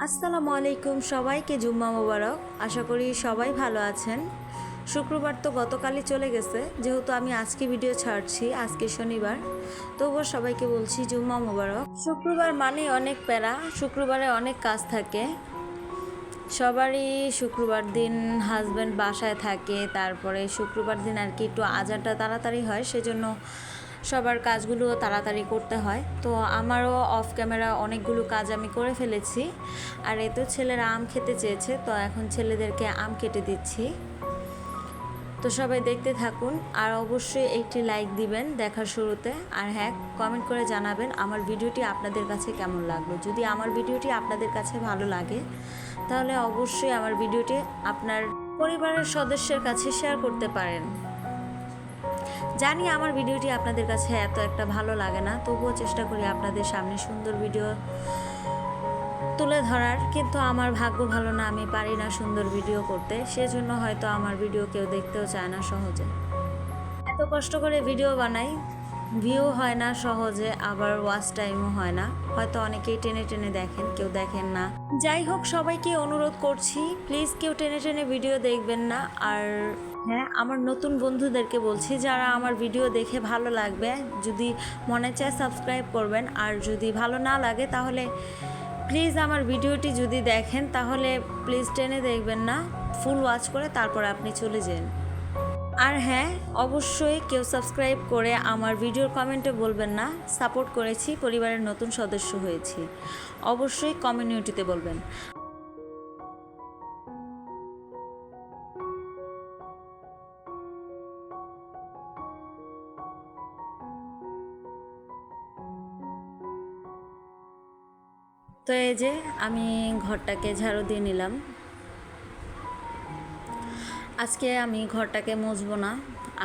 আসসালামু আলাইকুম, সবাইকে জুম্মা মোবারক। আশা করি সবাই ভালো আছেন। শুক্রবার তো গতকালই চলে গেছে, যেহেতু আমি আজকে ভিডিও ছাড়ছি, আজকে শনিবার, তবুও সবাইকে বলছি জুম্মা মোবারক। শুক্রবার মানে অনেক প্যারা, শুক্রবারে অনেক কাজ থাকে সবারই। শুক্রবার দিন হাজব্যান্ড বাসায় থাকে, তারপরে শুক্রবার দিন আর কি একটু আজানটা তাড়াতাড়ি হয়, সেজন্য সবার কাজগুলো তাড়াতাড়ি করতে হয়। তো আমারও অফ ক্যামেরা অনেকগুলো কাজ আমি করে ফেলেছি। আর এই তো ছেলেরা আম খেতে চেয়েছে, তো এখন ছেলেদেরকে আম কেটে দিচ্ছি। তো সবাই দেখতে থাকুন, আর অবশ্যই একটি লাইক দিবেন দেখার শুরুতে। আর হ্যাঁ, কমেন্ট করে জানাবেন আমার ভিডিওটি আপনাদের কাছে কেমন লাগলো। যদি আমার ভিডিওটি আপনাদের কাছে ভালো লাগে, তাহলে অবশ্যই আমার ভিডিওটি আপনার পরিবারের সদস্যের কাছে শেয়ার করতে পারেন। জানি আমার ভিডিওটি আপনাদের কাছে এত একটা ভালো লাগে না, তবুও চেষ্টা করি আপনাদের সামনে সুন্দর ভিডিও তুলে ধরার, কিন্তু আমার ভাগ্য ভালো না, আমি পারি না সুন্দর ভিডিও করতে, সেজন্য হয়তো আমার ভিডিও কেউ দেখতেও চায় না সহজে। এত কষ্ট করে ভিডিও বানাই, ভিউ হয় না সহজে, আবার ওয়াচ টাইমও হয় না। হয়তো অনেকেই টেনে টেনে দেখেন, কেউ দেখেন না। যাই হোক, সবাইকে অনুরোধ করছি প্লিজ কেউ টেনে টেনে ভিডিও দেখবেন না। আর হ্যাঁ, আমার নতুন বন্ধুদেরকে বলছি, যারা আমার ভিডিও দেখে ভালো লাগবে, যদি মনে চায় সাবস্ক্রাইব করবেন, আর যদি ভালো না লাগে তাহলে প্লিজ আমার ভিডিওটি যদি দেখেন তাহলে প্লিজ টেনে দেখবেন না, ফুল ওয়াচ করে তারপর আপনি চলে যান। আর হ্যাঁ, অবশ্যই কেউ সাবস্ক্রাইব করে আমার ভিডিওর কমেন্টে বলবেন না সাপোর্ট করেছি, পরিবারের নতুন সদস্য হয়েছি, অবশ্যই কমিউনিটিতে বলবেন। তো এই যে আমি ঘরটাকে ঝাড়ু দিয়ে নিলাম। আজকে আমি ঘরটাকে মুছবো না,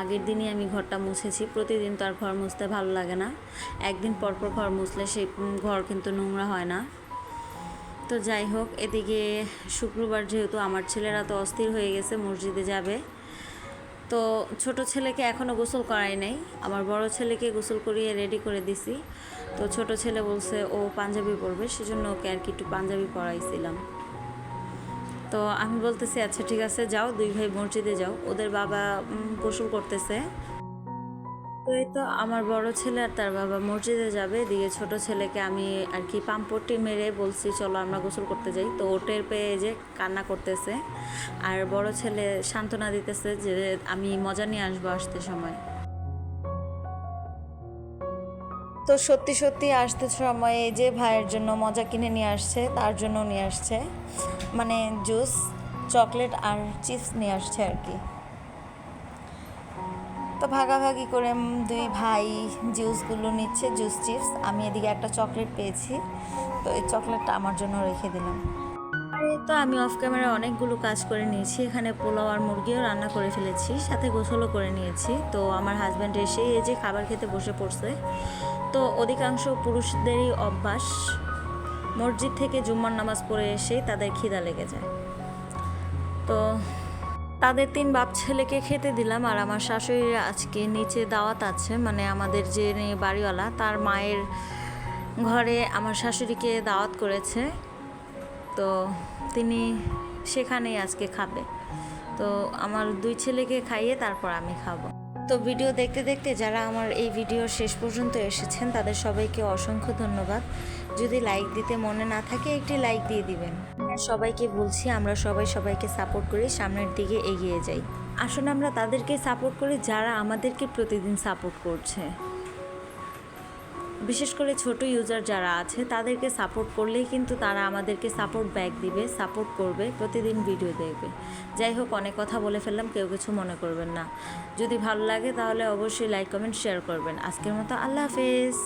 আগের দিনই আমি ঘরটা মুছেছি। প্রতিদিন তো আর ঘর মুছতে ভালো লাগে না, একদিন পর পর ঘর মুছলে সেই ঘর কিন্তু নোংরা হয় না। তো যাই হোক, এদিকে শুক্রবার যেহেতু আমার ছেলেরা তো অস্থির হয়ে গেছে, মসজিদে যাবে। তো ছোট ছেলেকে এখনও গোসল করাই নাই, আমার বড় ছেলেকে গোসল করিয়ে রেডি করে দিছি। তো ছোট ছেলে বলছে ও পাঞ্জাবি পরবে, সেজন্য ওকে আর কি একটু পাঞ্জাবি পরাইছিলাম। তো আমি বলতেছি আচ্ছা ঠিক আছে যাও, দুই ভাই মসজিদে যাও, ওদের বাবা গোসল করতেছে। তো এই তো আমার বড় ছেলে আর তার বাবা মসজিদে যাবে, এদিকে ছোট ছেলেকে আমি আর কি পাম্পটি মেরে বলছি চলো আমরা গোসল করতে যাই। তো ওটের পেয়ে যে কান্না করতেছে, আর বড় ছেলে সান্ত্বনা দিতেছে যে আমি মজা নিয়ে আসবো আসতে সময়। তো সত্যি সত্যি আসতে সময় এই যে ভাইয়ের জন্য মজা কিনে নিয়ে আসছে, তার জন্য নিয়ে আসছে, মানে জুস, চকলেট আর চিপস নিয়ে আসছে আর কি। তো ভাগাভাগি করে দুই ভাই জুসগুলো নিচ্ছে, জুস চিপস। আমি এদিকে একটা চকলেট পেয়েছি, তো এই চকলেটটা আমার জন্য রেখে দিলাম। আর এই তো আমি অফ ক্যামেরা অনেকগুলো কাজ করে নিয়েছি, এখানে পোলাও আর মুরগিও রান্না করে ফেলেছি, সাথে গোসলও করে নিয়েছি। তো আমার হাজব্যান্ড এসে এই যে খাবার খেতে বসে পড়ছে। তো অধিকাংশ পুরুষদেরই অভ্যাস মসজিদ থেকে জুম্মার নামাজ পড়ে এসেই তাদের খিদা লেগে যায়। তো তাদের তিন বাপ ছেলেকে খেতে দিলাম, আর আমার শাশুড়ির আজকে নিচে দাওয়াত আছে, মানে আমাদের যে বাড়িওয়ালা তার মায়ের ঘরে আমার শাশুড়িকে দাওয়াত করেছে, তো তিনি সেখানেই আজকে খাবে। তো আমার দুই ছেলেকে খাইয়ে তারপর আমি খাবো। তো ভিডিও দেখতে দেখতে যারা আমার এই ভিডিও শেষ পর্যন্ত এসেছেন তাদের সবাইকে অসংখ্য ধন্যবাদ। যদি লাইক দিতে মনে না থাকে একটি লাইক দিয়ে দিবেন। সবাইকে বলছি আমরা সবাই সবাইকে সাপোর্ট করি, সামনের দিকে এগিয়ে যাই। আসলে আমরা তাদেরকে সাপোর্ট করি যারা আমাদেরকে প্রতিদিন সাপোর্ট করছে। বিশেষ করে ছোট ইউজার যারা আছে তাদেরকে সাপোর্ট করলেই কিন্তু তারা আমাদেরকে সাপোর্ট ব্যাক দিবে, সাপোর্ট করবে, প্রতিদিন ভিডিও দেখবে। যাই হোক, অনেক কথা বলে ফেললাম, কেউ কিছু মনে করবেন না। যদি ভালো লাগে তাহলে অবশ্যই লাইক কমেন্ট শেয়ার করবেন। আজকের মতো আল্লাহ হাফেজ।